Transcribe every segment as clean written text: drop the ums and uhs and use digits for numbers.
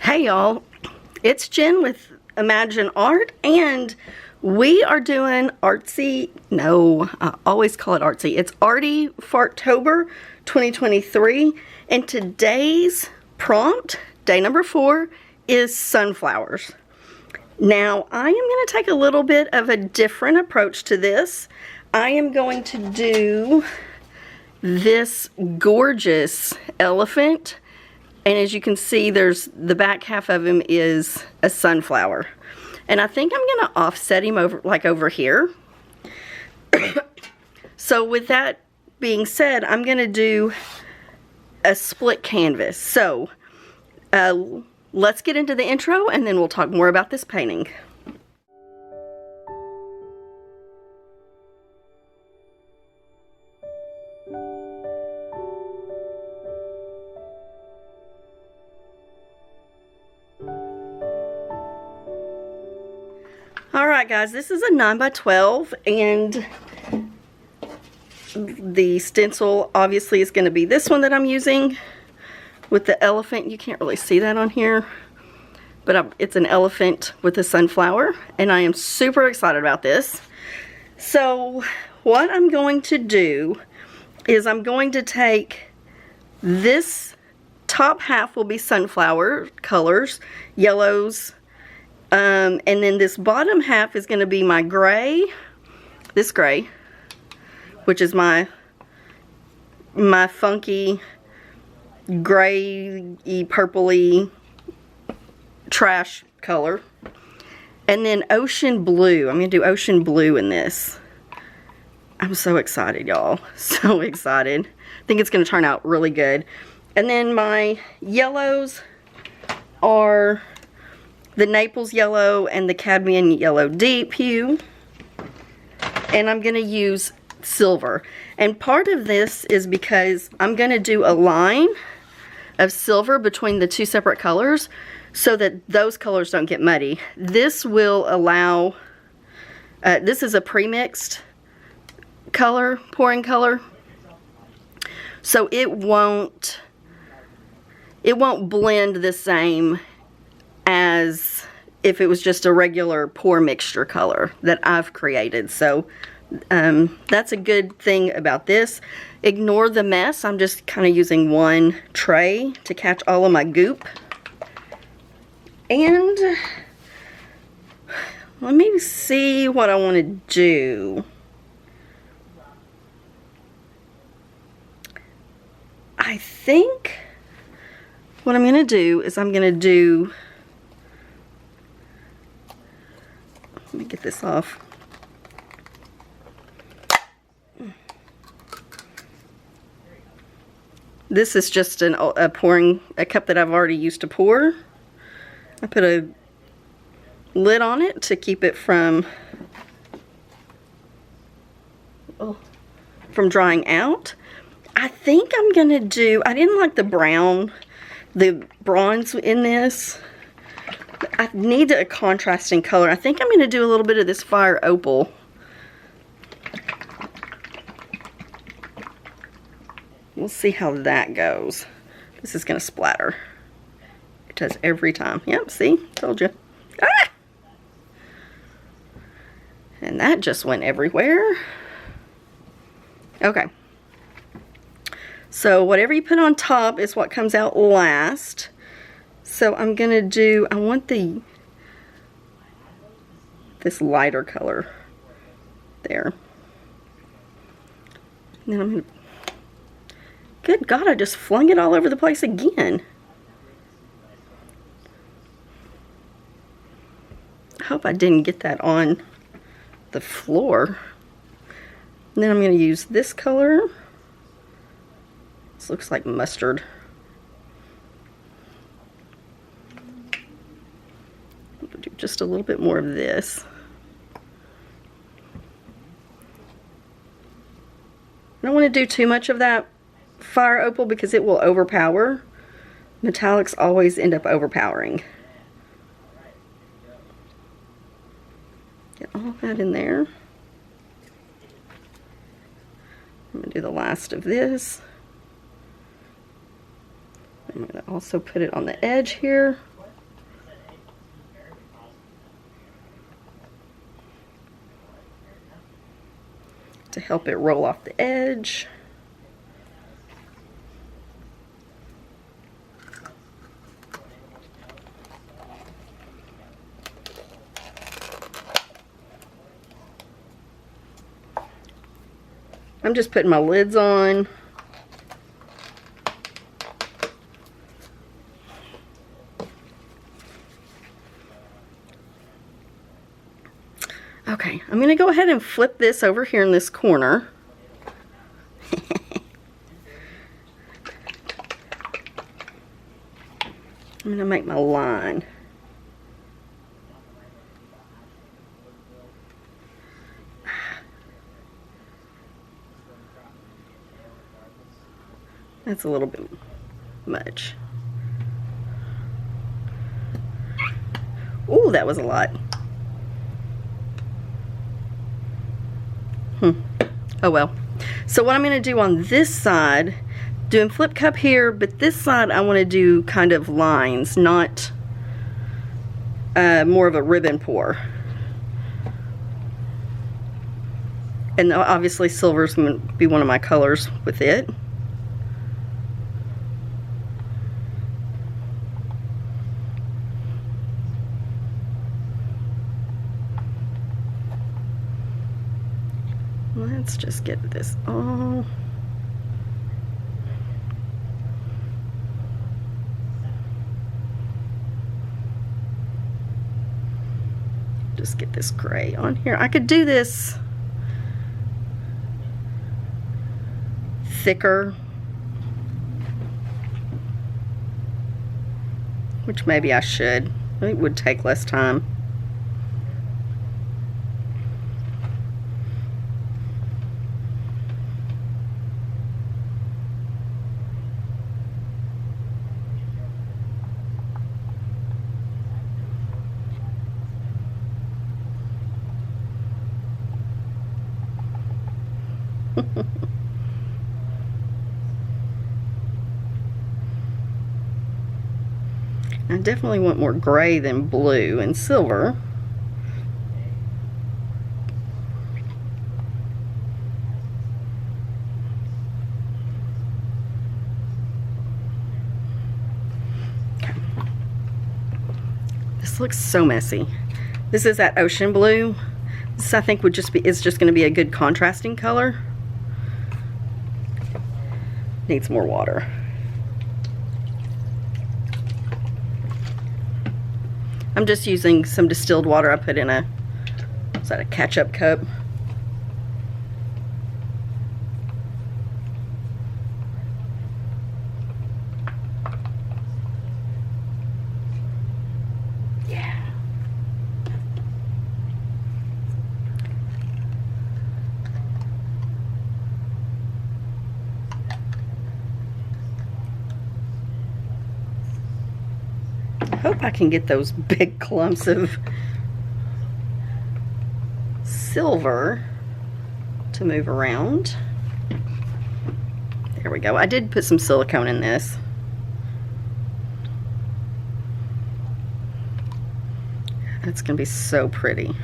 Hey y'all, it's Jen with Imajen Art, and we are doing artsy, no, I always call it artsy. It's ArtyFartober 2023, and today's prompt, day number 4, is sunflowers. Now, I am going to take a little bit of a different approach to this. I am going to do this gorgeous elephant. And as you can see, there's the back half of him is a sunflower. And I think I'm going to offset him over here. So with that being said, I'm going to do a split canvas. So let's get into the intro and then we'll talk more about this painting. Alright guys, this is a 9x12 and the stencil obviously is going to be this one that I'm using with the elephant. You can't really see that on here, but it's an elephant with a sunflower, and I am super excited about this. So what I'm going to do is I'm going to take this top half will be sunflower colors, yellows, and then this bottom half is going to be my gray, this gray, which is my funky gray-y, purpley trash color. And then ocean blue. I'm going to do ocean blue in this. I'm so excited, y'all. So excited. I think it's going to turn out really good. And then my yellows are the Naples yellow and the cadmium yellow deep hue. And I'm going to use silver. And part of this is because I'm going to do a line of silver between the two separate colors so that those colors don't get muddy. This will allow, this is a pre-mixed color, pouring color. So it won't blend the same as if it was just a regular pour mixture color that I've created. So that's a good thing about this. Ignore the mess. I'm just kind of using one tray to catch all of my goop. And let me see what I want to do. I think what I'm going to do is I'm going to do, let me get this off. This is just a cup that I've already used to pour. I put a lid on it to keep it from drying out. I think I'm gonna do, I didn't like the bronze in this. I need a contrasting color. I think I'm gonna do a little bit of this fire opal. We'll see how that goes. This is gonna splatter. It does every time. Yep, see? Told you. Ah! And that just went everywhere. Okay. So whatever you put on top is what comes out last. So I'm gonna do, I want this lighter color there. And then I'm gonna, good God, I just flung it all over the place again. I hope I didn't get that on the floor. And then I'm going to use this color. This looks like mustard. I'm going to do just a little bit more of this. I don't want to do too much of that fire opal because it will overpower. Metallics always end up overpowering. Get all that in there. I'm going to do the last of this. I'm going to also put it on the edge here. to help it roll off the edge. I'm just putting my lids on. Okay, I'm going to go ahead and flip this over here in this corner. I'm going to make my line. That's a little bit much. Ooh, that was a lot. Oh well. So what I'm going to do on this side, doing flip cup here, but this side I want to do kind of lines, not more of a ribbon pour. And obviously silver's going to be one of my colors with it. Let's just get this all. Just get this gray on here. I could do this thicker, which maybe I should. It would take less time. I definitely want more gray than blue and silver. Okay. This looks so messy. This is that ocean blue. This I think is just going to be a good contrasting color. Needs more water. I'm just using some distilled water I put in a, is that a ketchup cup? Yeah. I hope I can get those big clumps of silver to move around. There we go. I did put some silicone in this. It's going to be so pretty.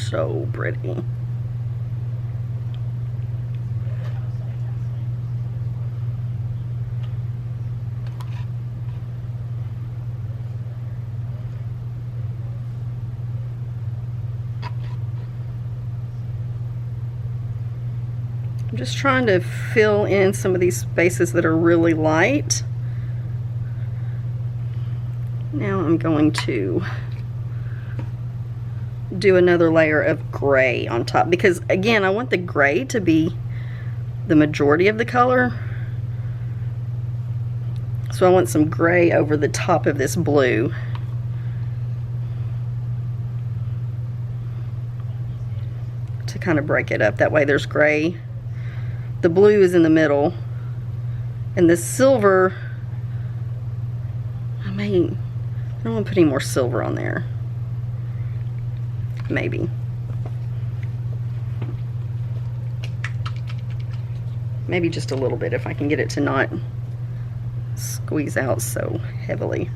So pretty. I'm just trying to fill in some of these spaces that are really light. Now I'm going to do another layer of gray on top, because again I want the gray to be the majority of the color, so I want some gray over the top of this blue. To kind of break it up, that way there's gray, the blue is in the middle, and the silver, I don't want to put any more silver on there. maybe. Maybe just a little bit if I can get it to not squeeze out so heavily.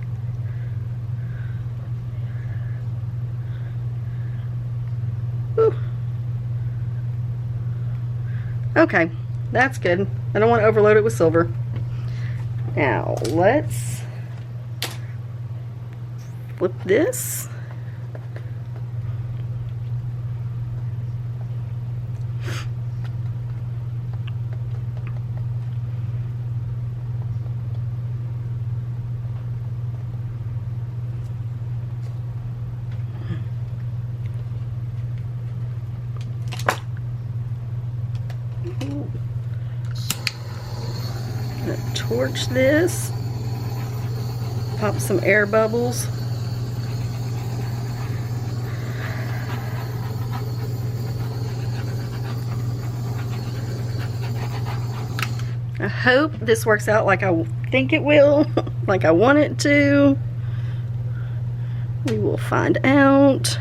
Whew. Okay, that's good. I don't want to overload it with silver. Now let's flip this. Torch this, pop some air bubbles. I hope this works out like I think it will, like I want it to. We will find out.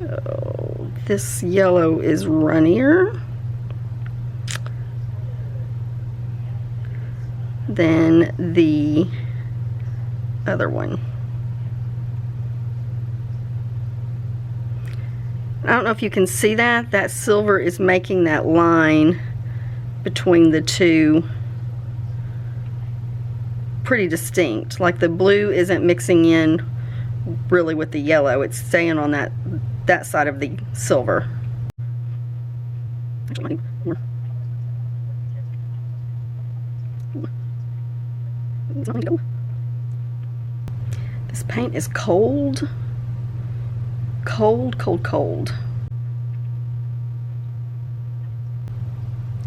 Oh, this yellow is runnier than the other one. I don't know if you can see that. That silver is making that line between the two pretty distinct. Like the blue isn't mixing in really with the yellow. It's staying on that side of the silver. This paint is cold. Cold, cold, cold.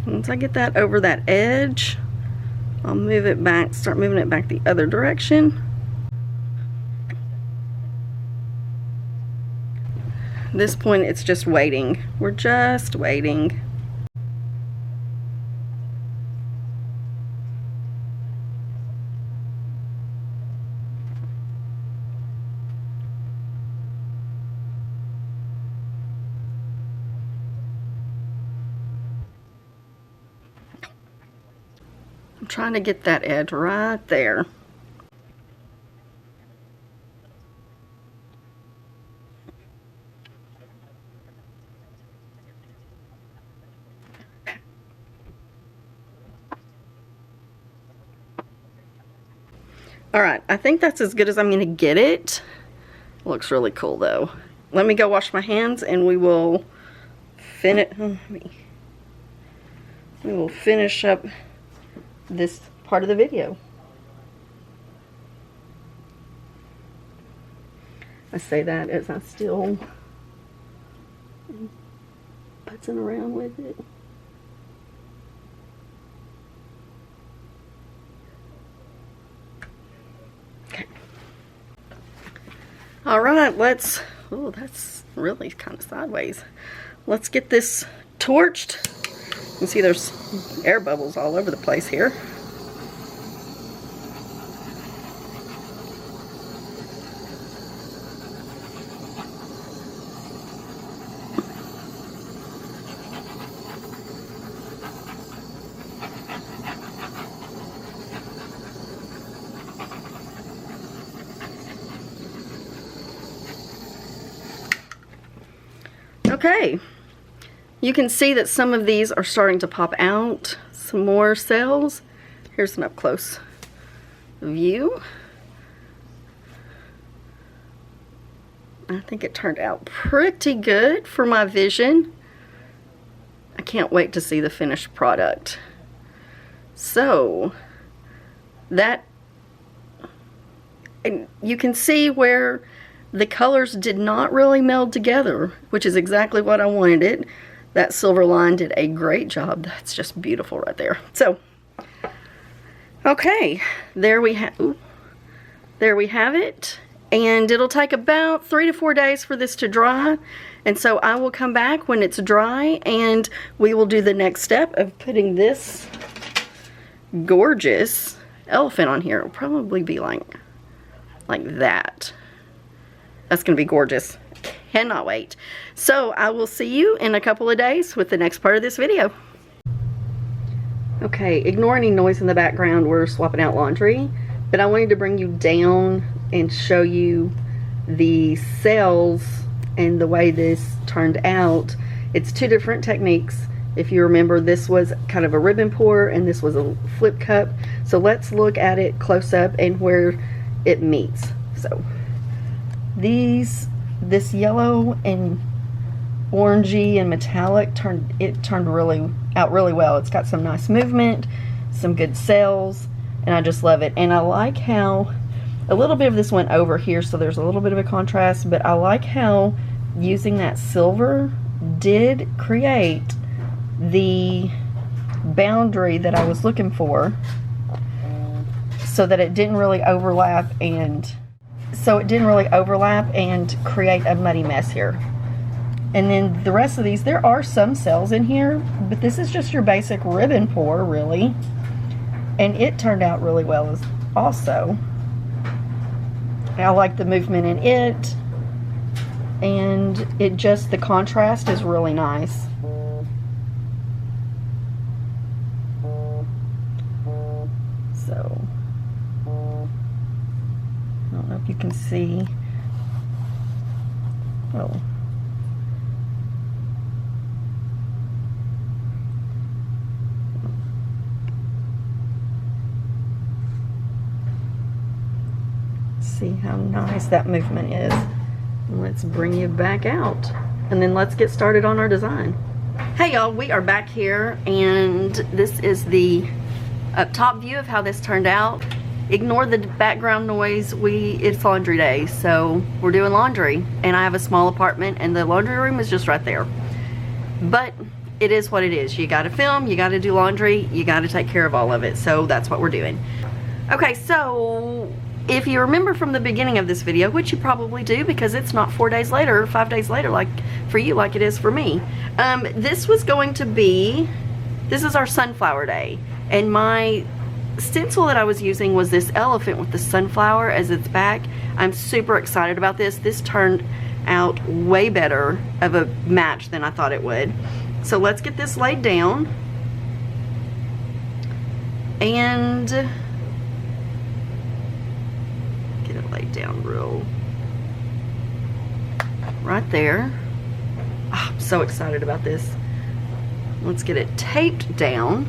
Once I get that over that edge, I'll move it back, start moving it back the other direction. At this point, it's just waiting. We're just waiting. I'm trying to get that edge right there. Alright, I think that's as good as I'm going to get it. Looks really cool though. Let me go wash my hands and we will finish up this part of the video. I say that as I'm still putzing around with it. Okay. All right, let's, oh, that's really kind of sideways. Let's get this torched. You can see there's air bubbles all over the place here. Okay, you can see that some of these are starting to pop out, some more cells. Here's an up close view. I think it turned out pretty good for my vision. I can't wait to see the finished product. So, that, and you can see where the colors did not really meld together, which is exactly what I wanted it. That silver line did a great job. That's just beautiful right there. So, okay, there we have it. And it'll take about 3 to 4 days for this to dry. And so I will come back when it's dry and we will do the next step of putting this gorgeous elephant on here. It'll probably be like like that. That's gonna be gorgeous. Cannot wait. So I will see you in a couple of days with the next part of this video. Okay, ignore any noise in the background. We're swapping out laundry, but I wanted to bring you down and show you the cells and the way this turned out. It's two different techniques. If you remember, this was kind of a ribbon pour and this was a flip cup. So let's look at it close up and where it meets. So this yellow and orangey and metallic turned really well. It's got some nice movement, some good cells, and I just love it. And I like how a little bit of this went over here, so there's a little bit of a contrast, but I like how using that silver did create the boundary that I was looking for, so that it didn't really overlap and create a muddy mess here. And then the rest of these, there are some cells in here, but this is just your basic ribbon pour, really. And it turned out really well also. I like the movement in it, and the contrast is really nice. So, I don't know if you can see. Oh. See how nice that movement is. Let's bring you back out, and then let's get started on our design. Hey y'all, we are back here, and this is the up top view of how this turned out. Ignore the background noise. It's laundry day, so we're doing laundry, and I have a small apartment and the laundry room is just right there. But it is what it is. You gotta film, you gotta do laundry, you gotta take care of all of it, so that's what we're doing. Okay, so if you remember from the beginning of this video, which you probably do because it's not 4 days later or 5 days later like for you like it is for me, this is our sunflower day, and my stencil that I was using was this elephant with the sunflower as its back. I'm super excited about this. This turned out way better of a match than I thought it would. So let's get this laid down, and get it laid down real right there. Oh, I'm so excited about this. Let's get it taped down.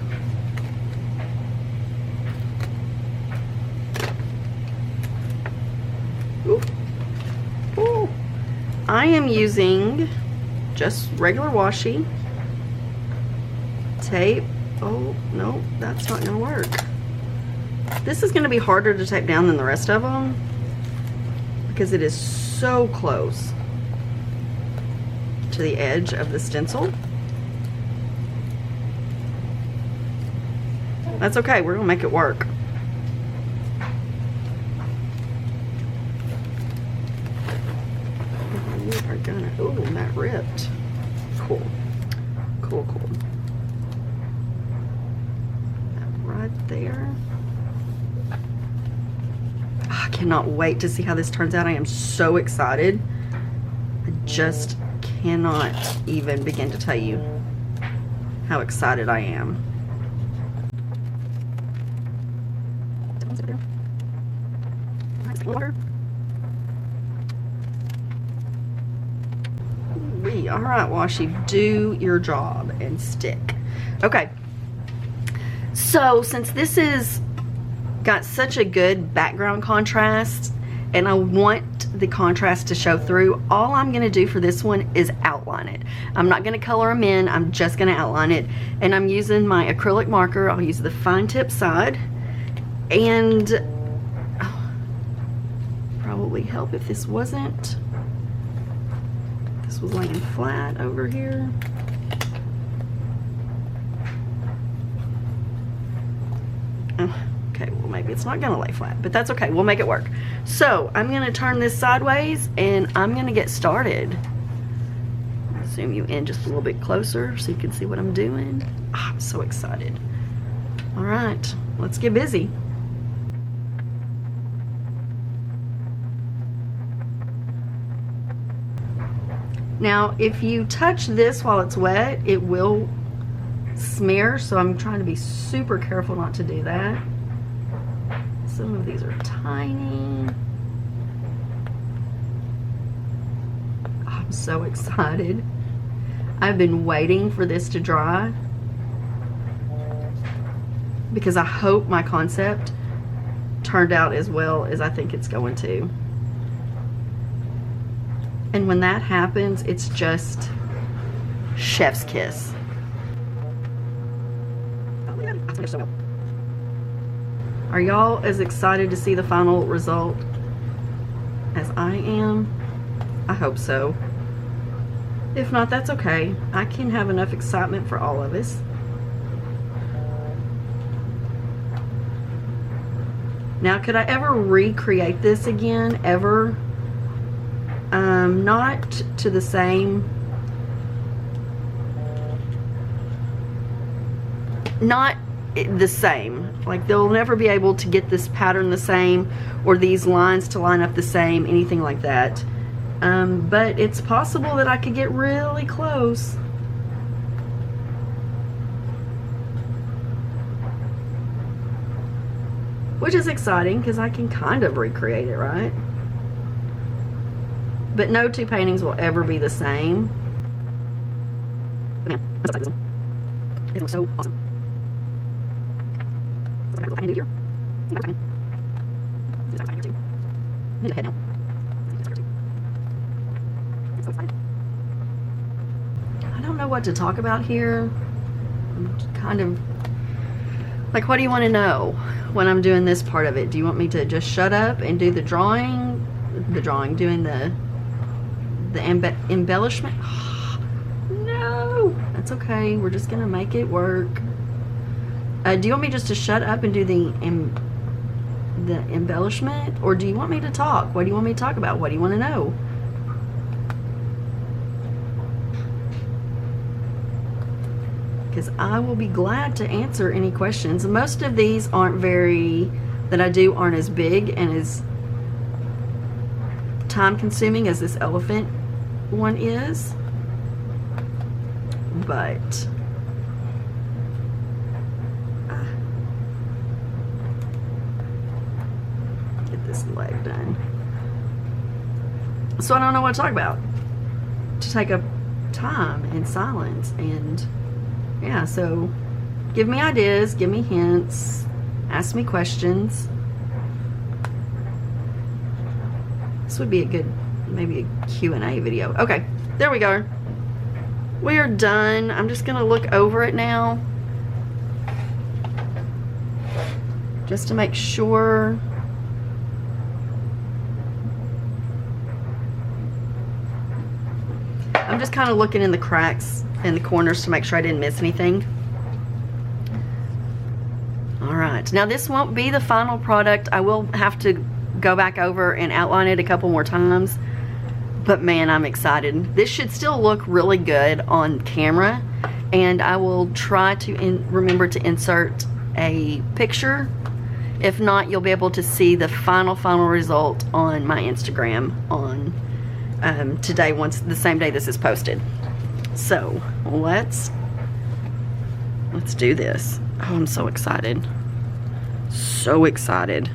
Ooh. Ooh. I am using just regular washi tape. Oh no, that's not gonna work. This is gonna be harder to tape down than the rest of them because it is so close to the edge of the stencil. That's okay, we're gonna make it work. We are gonna, oh, that ripped. Cool, cool, cool. That right there. I cannot wait to see how this turns out. I am so excited. I just cannot even begin to tell you how excited I am. All right, washi, do your job and stick. Okay, so since this is got such a good background contrast and I want the contrast to show through, all I'm gonna do for this one is outline it. I'm not gonna color them in, I'm just gonna outline it, and I'm using my acrylic marker. I'll use the fine tip side, and probably help if this was laying flat over here. Okay, well maybe it's not gonna lay flat, but that's okay, we'll make it work. So I'm gonna turn this sideways and I'm gonna get started. Zoom you in just a little bit closer so you can see what I'm doing. Oh, I'm so excited. All right, let's get busy. Now, if you touch this while it's wet, it will smear, so I'm trying to be super careful not to do that. Some of these are tiny. I'm so excited. I've been waiting for this to dry because I hope my concept turned out as well as I think it's going to. And when that happens, it's just chef's kiss. Are y'all as excited to see the final result as I am? I hope so. If not, that's okay. I can have enough excitement for all of us. Now, could I ever recreate this again? Ever? Not to the same. Not the same. Like, they'll never be able to get this pattern the same or these lines to line up the same, anything like that. But it's possible that I could get really close. Which is exciting because I can kind of recreate it, right? But no two paintings will ever be the same. But man, I'm so excited. It looks so awesome. I need here. I need a head now. I'm so excited. I don't know what to talk about here. I'm kind of like, what do you want to know when I'm doing this part of it? Do you want me to just shut up and do the drawing? Doing the embellishment? No, that's okay. We're just gonna make it work. Do you want me just to shut up and do the embellishment, or do you want me to talk? What do you want me to talk about? What do you want to know? Because I will be glad to answer any questions. Most of these that I do aren't as big and as time consuming as this elephant one is, but get this leg done. So I don't know what to talk about. To take up time in silence, and yeah, so give me ideas, give me hints, ask me questions. This would be a good, maybe a Q&A video. Okay, there we go. We are done. I'm just gonna look over it now, just to make sure. I'm just kind of looking in the cracks and the corners to make sure I didn't miss anything. All right, now this won't be the final product. I will have to go back over and outline it a couple more times, but man, I'm excited. This should still look really good on camera, and I will try to remember to insert a picture. If not, you'll be able to see the final result on my Instagram on today, the same day this is posted. So let's do this. Oh, I'm so excited. So excited.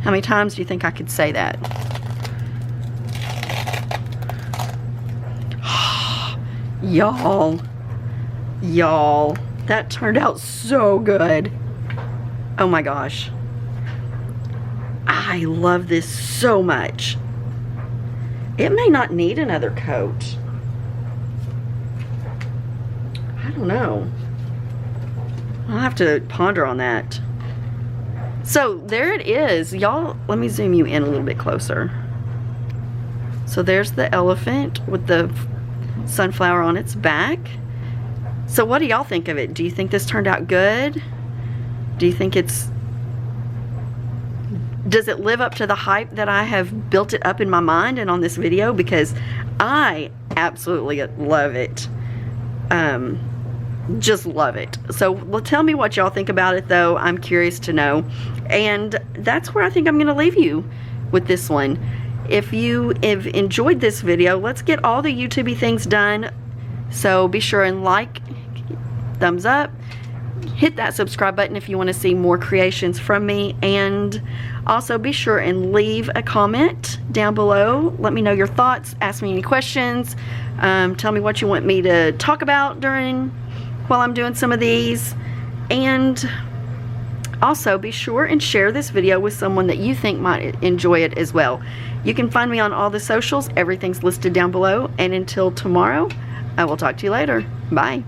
How many times do you think I could say that? Y'all, that turned out so good. Oh my gosh. I love this so much. It may not need another coat. I don't know. I'll have to ponder on that. So there it is. Y'all, let me zoom you in a little bit closer. So there's the elephant with the sunflower on its back. So what do y'all think of it? Do you think this turned out good? Do you think does it live up to the hype that I have built it up in my mind and on this video? Because I absolutely love it. Just love it. So well, tell me what y'all think about it, though. I'm curious to know. And that's where I think I'm going to leave you with this one. if you have enjoyed this video, let's get all the YouTubey things done. So be sure and like, thumbs up, hit that subscribe button if you want to see more creations from me, and also be sure and leave a comment down below. Let me know your thoughts, ask me any questions, tell me what you want me to talk about while I'm doing some of these, and also be sure and share this video with someone that you think might enjoy it as well. You can find me on all the socials. Everything's listed down below, and until tomorrow, I will talk to you later. Bye.